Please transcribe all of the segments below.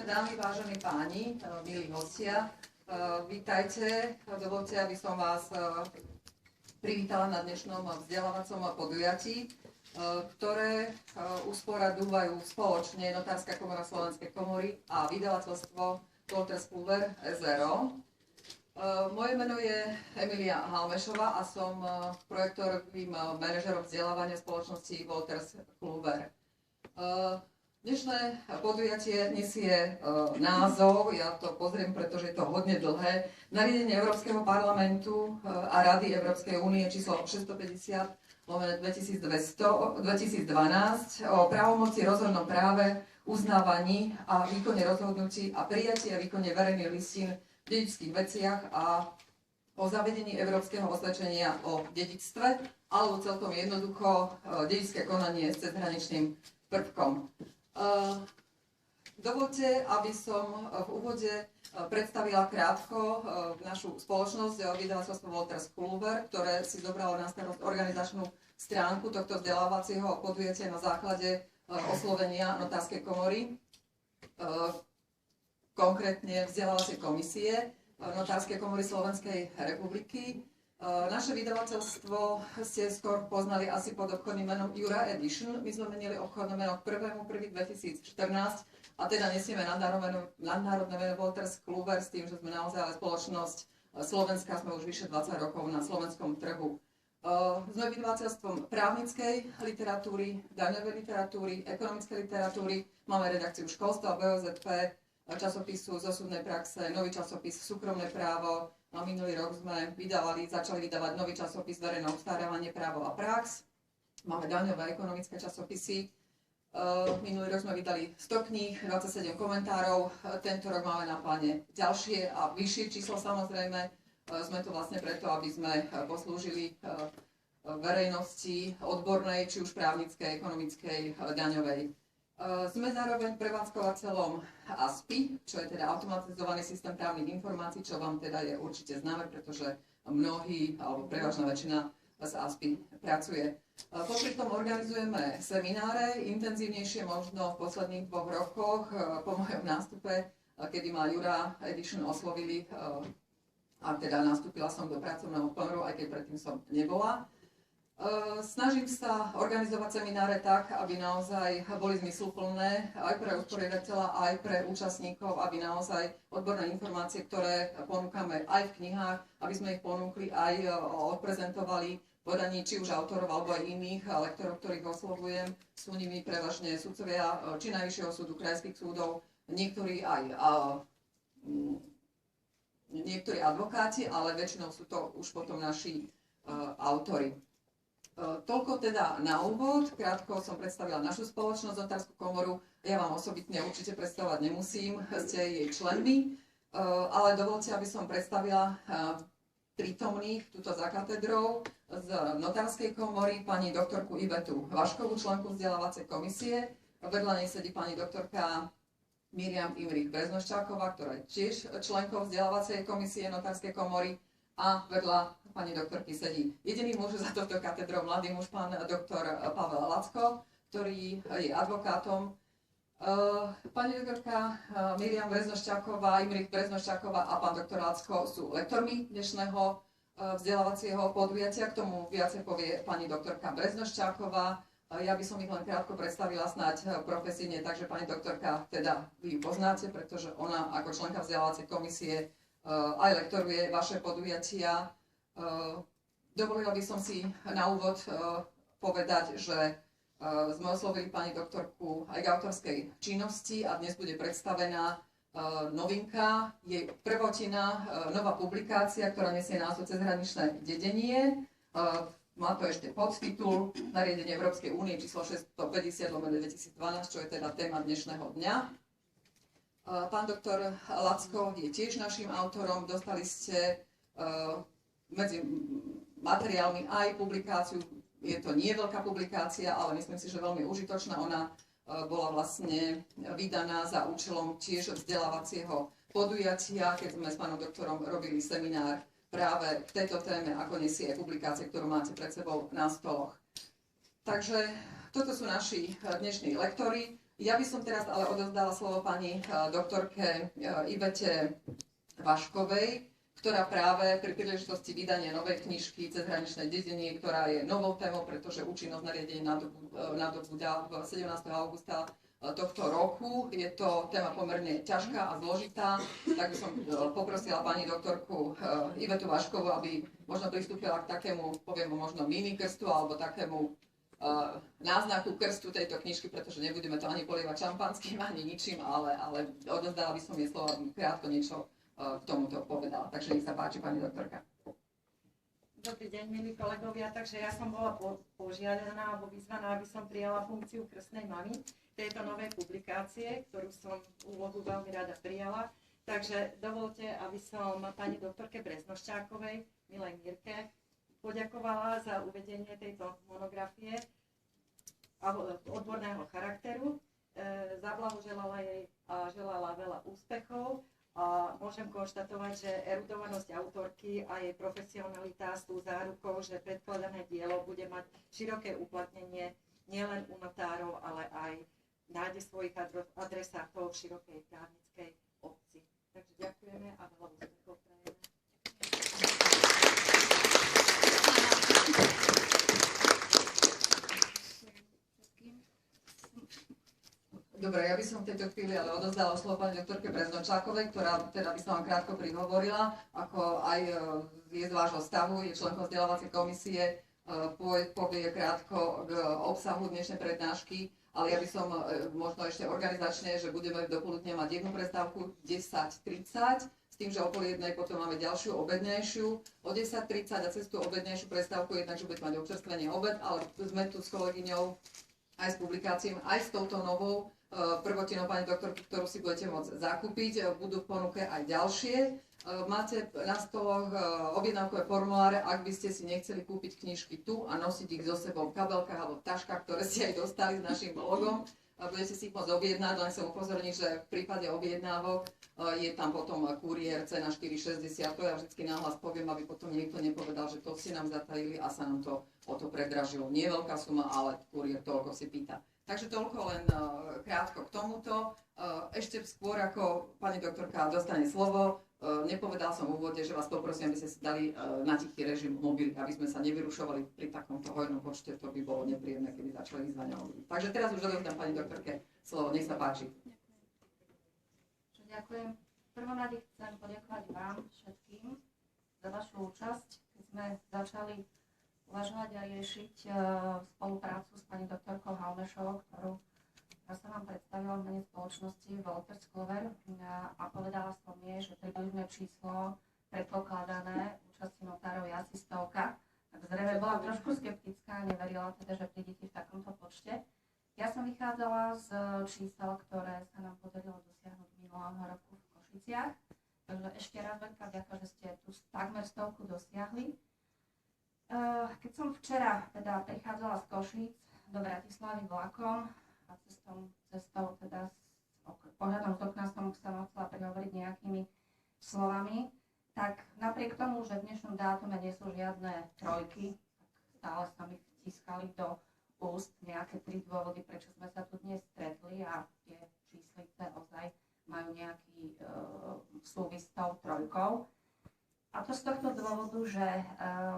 Vážené dámy, vážení páni, milí hostia, vítajte. Dovoľte, aby som vás privítala na dnešnom vzdelávacom podujatí, ktoré usporadúvajú spoločne Notárska komora Slovenskej komory a vydavateľstvo Wolters Kluwer SRO. Moje meno je Emilia Halmešová a som projektovým manažerom vzdelávania spoločnosti Wolters Kluwer. Dnešné podujatie nesie názov, ja to pozriem, pretože je to hodne dlhé, Nariadenie Európskeho parlamentu a Rady Európskej únie číslo 650/2012 o právomoci rozhodnom práve, uznávaní a výkone rozhodnutí a prijatí a výkone verejných listín v dedičských veciach a o zavedení Európskeho osvedčenia o dedičstve, alebo celkom jednoducho dedičské konanie s cezhraničným prvkom. Dovoľte, aby som v úvode predstavila krátko našu spoločnosť vydavateľstvo Wolters Kluwer, ktoré si zobralo na starost organizačnú stránku tohto vzdelávacieho podujatia na základe oslovenia Notárskej komory, konkrétne vzdelávacej komisie Notárskej komory Slovenskej republiky. Naše vydavateľstvo ste skôr poznali asi pod obchodným menom Jura Edition. My sme menili obchodné meno k 1.1.2014 a teda nesieme nadnárodné meno Wolters Kluwer s tým, že sme naozaj ale spoločnosť slovenská, sme už vyše 20 rokov na slovenskom trhu. Sme vydavateľstvom právnickej literatúry, daňovej literatúry, ekonomickej literatúry, máme redakciu školstva, BOZP, časopisu zo súdnej praxe, nový časopis Súkromné právo. A minulý rok sme začali vydávať nový časopis Verejné obstarávanie, právo a prax. Máme daňové ekonomické časopisy. Minulý rok sme vydali 100 kníh, 27 komentárov. Tento rok máme na pláne ďalšie a vyššie číslo samozrejme. Sme tu vlastne preto, aby sme poslúžili verejnosti odbornej, či už právnickej, ekonomickej, daňovej. Sme zároveň prevádzkovateľom ASPI, čo je teda automatizovaný systém právnych informácií, čo vám teda je určite známe, pretože mnohí, alebo prevažná väčšina z ASPI pracuje. Popri tom organizujeme semináre, intenzívnejšie možno v posledných 2 rokoch, po mojom nástupe, kedy ma Jura Edition oslovili, a teda nastúpila som do pracovného pomeru, aj keď predtým som nebola. Snažím sa organizovať semináre tak, aby naozaj boli zmysluplné aj pre usporiadateľa, aj pre účastníkov, aby naozaj odborné informácie, ktoré ponúkame aj v knihách, aby sme ich ponúkli aj odprezentovali podaní či už autorov alebo aj iných lektorov, ktorých oslovujem. Sú nimi prevažne sudcovia či Najvyššieho súdu, krajských súdov, niektorí advokáti, ale väčšinou sú to už potom naši autori. Toľko teda na úvod, krátko som predstavila našu spoločnosť, Notárskú komoru. Ja vám osobitne určite predstavovať nemusím, ste jej členmi, ale dovoľte, aby som predstavila prítomných tuto za katedrou z Notárskej komory pani doktorku Ivetu Vaškovú, členku vzdelávacej komisie. Vedľa nej sedí pani doktorka Miriam Imrich Breznoščáková, ktorá je tiež členkou vzdelávacej komisie Notárskej komory. A vedľa pani doktorky sedí jediný muž za touto katedrou, mladý muž, pán doktor Pavel Lacko, ktorý je advokátom. Pani doktorka Miriam Breznoščáková, Imrich Breznoščáková a pán doktor Lacko sú lektormi dnešného vzdelávacieho podujatia. K tomu viacej povie pani doktorka Breznoščáková. Ja by som ich len krátko predstavila snáď profesíne, takže pani doktorka, teda vy ju poznáte, pretože ona ako členka vzdelávacej komisie aj lektoruje vaše podujatia. Dovolila by som si na úvod povedať, že sme oslovili pani doktorku aj k autorskej činnosti a dnes bude predstavená novinka, jej prvotina, nová publikácia, ktorá nesie názov Cezhraničné dedenie. Má to ešte podtitul Nariadenie Európskej únie číslo 650/2012, čo je teda téma dnešného dňa. Pán doktor Lacko je tiež našim autorom. Dostali ste medzi materiálmi aj publikáciu. Je to nie veľká publikácia, ale myslím si, že veľmi užitočná. Ona bola vlastne vydaná za účelom tiež vzdelávacieho podujatia, keď sme s pánom doktorom robili seminár práve k tejto téme, ako nesie publikácie, ktorú máte pred sebou na stoloch. Takže toto sú naši dnešní lektori. Ja by som teraz ale odovzdala slovo pani doktorke Ivete Vaškovej, ktorá práve pri príležitosti vydania novej knižky Cezhraničné dedenie, ktorá je novou témou, pretože účinnosť nariadenia nadobúda 17. augusta tohto roku. Je to téma pomerne ťažká a zložitá, tak by som poprosila pani doktorku Ivetu Vaškovú, aby možno pristúpila k takému, poviem možno mini krstu alebo takému náznaku krstu tejto knižky, pretože nebudeme to ani polievať šampanským, ani ničím, ale odozdala by som jej slovo, aby krátko niečo k tomuto povedala. Takže nech sa páči, pani doktorka. Dobrý deň, milí kolegovia. Takže ja som bola požiadaná alebo vyzvaná, aby som prijala funkciu krstnej mamy tejto novej publikácie, ktorú som úlohu veľmi rada prijala. Takže dovolte, aby som pani doktorke Breznoščákovej, milej Mirke, poďakovala za uvedenie tejto monografie odborného charakteru. Zablahoželala jej a želala veľa úspechov. A môžem konštatovať, že erudovanosť autorky a jej profesionalita sú zárukou, že predkladané dielo bude mať široké uplatnenie nielen u notárov, ale aj nájde svojich adresátov v širokej právnickej obci. Takže ďakujeme a veľa úspechov prajeme. Dobre, ja by som v tejto chvíli ale odozdala slovo pani doktorke Breznočákovej, ktorá teda by som vám krátko prihovorila, ako aj je z vášho stavu, je členkou vzdelávacej komisie, povie krátko k obsahu dnešnej prednášky, ale ja by som možno ešte organizačne, že budeme dopoludne mať jednu prestávku 10:30, s tým, že o 12:30 potom máme ďalšiu obednejšiu, o 10:30 a cez tú obednejšiu prestávku jednak, že budete mať občerstvenie obed, ale sme tu s kolegyňou aj s publikáciami, aj s touto novou prvotinou pani doktorky, ktorú si budete môcť zakúpiť. Budú v ponuke aj ďalšie. Máte na stoloch objednávkové formuláre, ak by ste si nechceli kúpiť knižky tu a nosiť ich so sebou v kabelkách alebo v taškách, ktoré ste aj dostali s našim logom. Budete si ich môcť objednať, len som upozorniť, že v prípade objednávok je tam potom kuriér cena 4,60. To ja vždycky náhlas poviem, aby potom niekto nepovedal, že to ste nám zatajili a sa nám to o to predražilo. Nie veľká suma, ale kuriér toľko si pýta. Takže toľko len krátko k tomuto. Ešte skôr, ako pani doktorka dostane slovo, nepovedal som v úvode, že vás poprosím, aby ste si dali na tichý režim mobily, aby sme sa nevyrušovali pri takomto hojnom počte, to by bolo nepríjemné, keby začali vyzvania mobily. Takže teraz už dodám pani doktorke slovo, nech sa páči. Ďakujem. V prvom rade chcem poďakovať vám všetkým za vašu účasť, keď sme začali uvažovať a riešiť spoluprácu s pani doktorkou Halmešovou, ktorú sa vám predstavila v mene spoločnosti Wolters Kluwer a povedala som jej, že približné číslo predpokladané účasti notárov je asi 100. Tak zrejme bola trošku skeptická a neverila teda, že prídete v takomto počte. Ja som vychádzala z čísel, ktoré sa nám podarilo dosiahnuť minulého roku v Košiciach. Takže ešte raz veľká vďaka, že ste tu takmer 100 dosiahli. Keď som včera teda prichádzala z Košíc do Bratislavy vlakom a cestou teda pohľadom z okna som sa chcela prihovoriť nejakými slovami, tak napriek tomu, že v dnešnom dátume nie sú žiadne trojky, tak stále sa mi vtiskali do úst nejaké 3 dôvody, prečo sme sa tu dnes stretli a tie číslice ozaj majú nejaký súvis s tou trojkou. A to z tohto dôvodu, že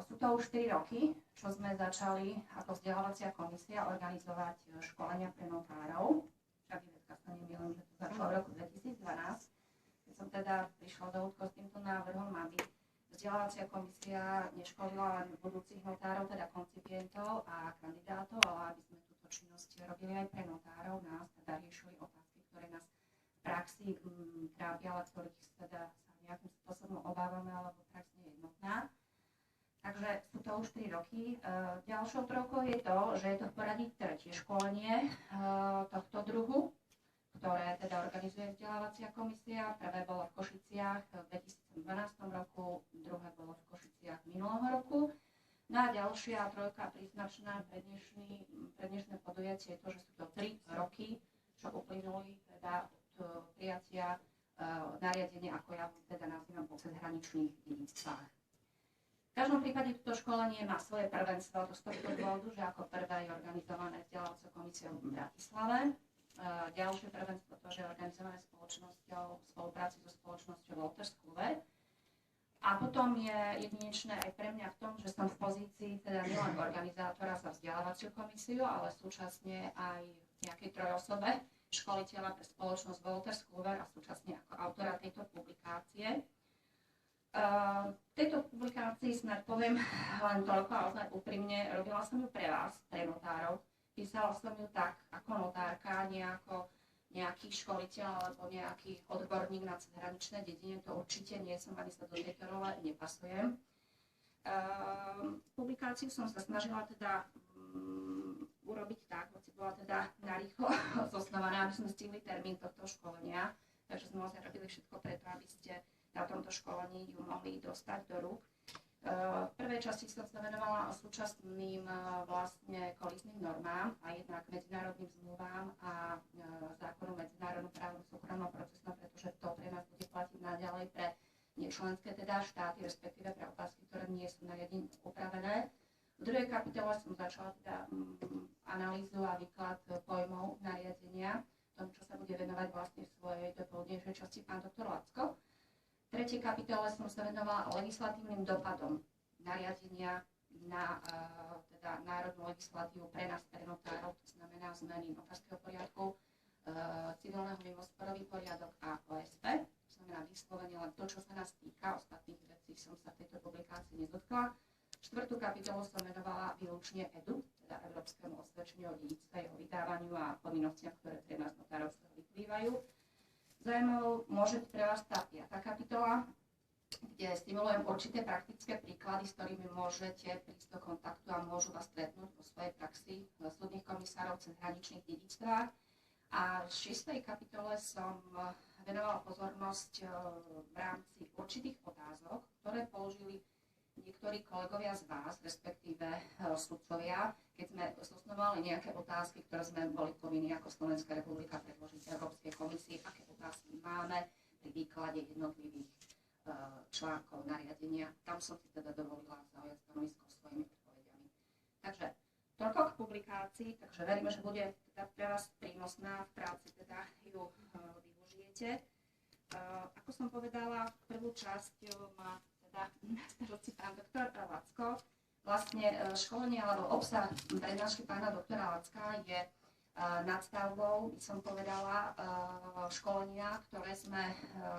sú to už 4 roky, čo sme začali ako vzdelávacia komisia organizovať školenia pre notárov. Však Ivetka sa nemýlim, že to začalo v roku 2012. Keď som teda prišla do údko s týmto návrhom, aby vzdelávacia komisia neškolila len budúcich notárov, teda koncipientov a kandidátov, ale aby sme túto činnosť robili aj pre notárov, nás teda riešili otázky, ktoré nás v praxi trápia, ale ktorých teda nejakým spôsobom obávame, alebo prax nie je jednotná. Takže sú to už 3 roky. Ďalšou trojkou je to, že je to v poradí tretie školenie tohto druhu, ktoré teda organizuje vzdelávacia komisia. Prvé bolo v Košiciach v 2012 roku, druhé bolo v Košiciach minulého roku. No a ďalšia trojka príznačná pre dnešné podujatie je to, že sú to 3 roky, čo uplynuli teda od prijatia nariadenie, ako ja teda nazývam, po cezhraničných dedictvách. V každom prípade toto školenie má svoje prvenstvo, to z tohto dôvodu, že ako prvé je organizované vzdelávacou komisiou v Bratislave. ďalšie prvenstvo, to je organizované spoločnosťou, v spolupráci so spoločnosťou Wolters Kluwer. A potom je jedinečné aj pre mňa v tom, že som v pozícii teda nielen organizátora za vzdelávaciu komisiu, ale súčasne aj v nejakej trojosobe školiteľa pre spoločnosť Wolters Kluwer a súčasne ako autora tejto publikácie. V tejto publikácii snad poviem len toľko, ale úprimne, robila som ju pre vás, pre notárov. Písala som ju tak ako notárka, nejaký školiteľ alebo nejaký odborník na cezhraničné dedine, to určite nie som, ani sa do tejto role nepasujem. Publikáciu som sa snažila teda urobiť tak, hoci bola teda narýchlo zosnovaná, aby sme stihli termín tohto školenia, takže sme vlastne robili všetko preto, aby ste na tomto školení ju mohli dostať do rúk. V prvej časti som sa venovala súčasným vlastne kolízným normám a jednak medzinárodným zmluvám a zákonu medzinárodnom právnom súkromnom procesnom, pretože to pre nás bude platiť naďalej pre nečlenské teda štáty, respektíve pre otázky, ktoré nie sú nariadením upravené. V druhej kapitole som začala teda analýzu a výklad pojmov nariadenia, tomu, čo sa bude venovať vlastne v svojej dopoludnejšej časti pán doktor Lacko. V tretej kapitole som sa venovala legislatívnym dopadom nariadenia na teda národnú legislatívu pre nás, pre notárov, to znamená zmeny notárskeho poriadku, civilného mimosporový poriadok a OSP. To znamená vyslovene len to, čo sa nás týka, ostatných vecí som sa v tejto publikácii nedotkla. Štvrtú kapitolu som venovala výlučne EDU, teda Európskemu osvedčeniu o dedičstve, jeho vydávaniu a povinnostiam, ktoré pre nás notárov z toho vyplývajú. Zaujímavou môže byť pre vás tá 5. kapitola, kde stimulujem určité praktické príklady, s ktorými môžete prísť do kontaktu a môžu vás stretnúť vo svojej praxi súdnych komisárov cez hraničných dedičstvách. A v 6. kapitole som venovala pozornosť v rámci určitých otázok, ktoré položili niektorí kolegovia z vás, respektíve sudcovia, keď sme zosnovali nejaké otázky, ktoré sme boli povinní ako Slovenská republika predložiť Európskej komisii, aké otázky máme pri výklade jednotlivých článkov nariadenia. Tam som si teda dovolila zaujať stanovisko svojimi odpovediami. Takže toľko k publikácii, takže veríme, že bude teda pre vás prínosná v práci, teda ju využijete. Ako som povedala, prvú časť má teda na starosti pán doktor Lacko. Vlastne školenie alebo obsah prednášky pána doktora Lacka je nadstavbou, by som povedala, školenia, ktoré sme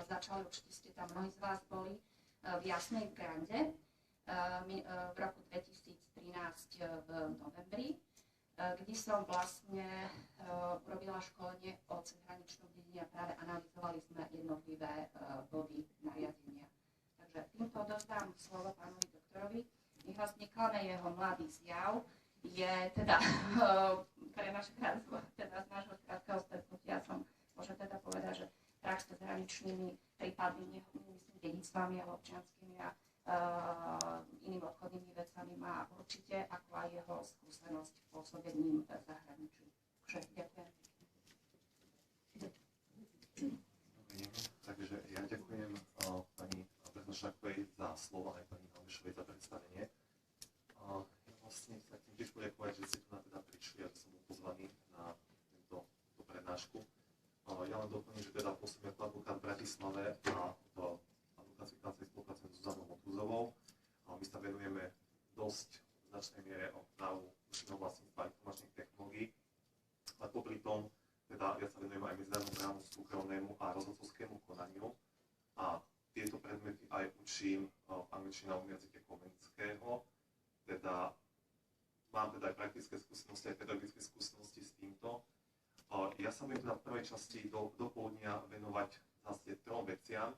začali, určite ste tam mnohí z vás boli, v Jasnej Grande v roku 2013 v novembri, kde som vlastne urobila školenie o cezhraničnom dedení a práve analyzovali sme jednotlivé body nariadenia. Takže týmto odovzdám slovo pánovi doktorovi. Nech vás neklame jeho mladý zjav. Je teda pre naše teda z nášho krátkeho stretnutia som môžem teda povedať, že prax s zahraničnými prípadmi, myslím dedičstvami a občianskými a inými obchodnými vecami má určite, ako aj jeho skúsenosť pôsobením v zahraničí. Takže ďakujem. Takže ja ďakujem pani Breznošákovej za slovo aj pani Halmešovej za predstavenie. Ja vlastne sa chcem tiež poďakovať, že ste tu teda prišli a že som bol pozvaný na túto prednášku. Ja len doplním, že teda pôsobím ako advokát v Bratislave a v advokátskej kancelárii spolupracujem s Zuzanou Motúzovou. My sa venujeme dosť v značnej miere o právu duševného vlastníctva a informačných technológií. Ale popri tom teda ja sa venujem aj medzinárodnému právu súkromnému a rozhodcovskému konaniu. A tieto predmety aj učím v angličtine v jazyke komenského. Teda mám teda aj praktické skúsenosti, aj pedagogické skúsenosti s týmto. Ja sa budem teda v prvej časti do poludnia venovať zase trom veciam.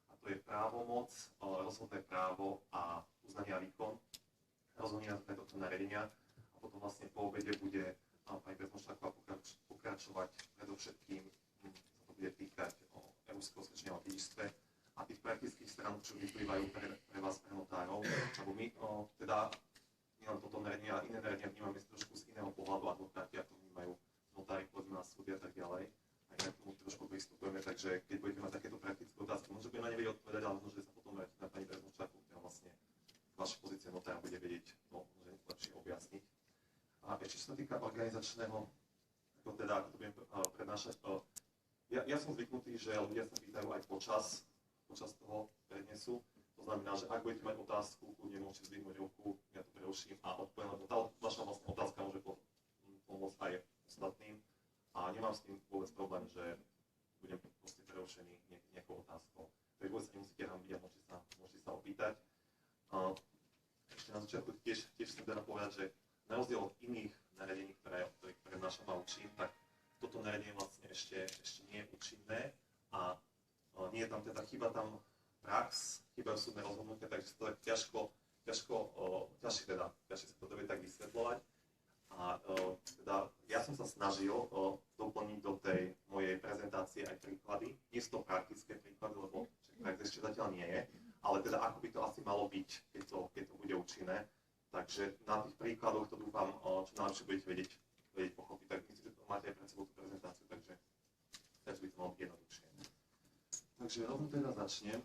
A to je právomoc, rozhodné právo a uznanie a výkon. Rozhodne na tohto nariadenia. A potom vlastne po obede bude pani Breznošáková pokračovať predovšetkým, sa to bude týkať o Európskeho osvedčenia o dedičstve a tých praktických strán, čo vyplývajú pre vás, pre notárov. Lebo my teda nielen toto nariadenie, ale iné nariadenia vnímame trošku z iného pohľadu advokáti, ako vnímajú notári, povedzme na súdy a tak ďalej. A inak tomu trošku pristupujeme, takže keď budete mať takéto praktické otázky, možno budem na ne vedieť odpovedať, ale možno, že sa potom vrátiť na pani Breznošákovú, ktorá vlastne vaša pozícia notára bude vedieť lepšie objasniť. A ešte čo sa týka organizačného, ako to budem prednášať. Ja som zvyknutý, že ľudia sa pýtajú aj počas toho prednesu. To znamená, že ak budete mať otázku, kľudne môžete zdvihnúť ruku, ja to preruším a odpoviem, lebo tá vaša vlastná otázka môže pomôcť aj ostatným. A nemám s tým vôbec problém, že budem proste prerušený nejakou otázkou. Takže vôbec sa nemusíte hambiť a môžete sa opýtať. Ešte na začiatku tiež chcem teda povedať, že na rozdiel od iných nariadení, ktoré prednášam a učím, tak toto nariadenie vlastne ešte nie je účinné a nie je tam teda, chýba tam prax, chýbajú súdne rozhodnutia, takže to tak ťažšie sa to vie tak vysvetľovať. A teda ja som sa snažil doplniť do tej mojej prezentácie aj príklady. Nie sú to praktické príklady, lebo prax ešte zatiaľ nie je, ale teda ako by to asi malo byť, keď to bude účinné. Takže na tých príkladoch to dúfam, čo najlepšie budete vedieť pochopiť. Tak myslíte, že máte aj pred sebou tú prezentáciu, takže by to malo byť jednoduchšie. Takže rovno teda začnem.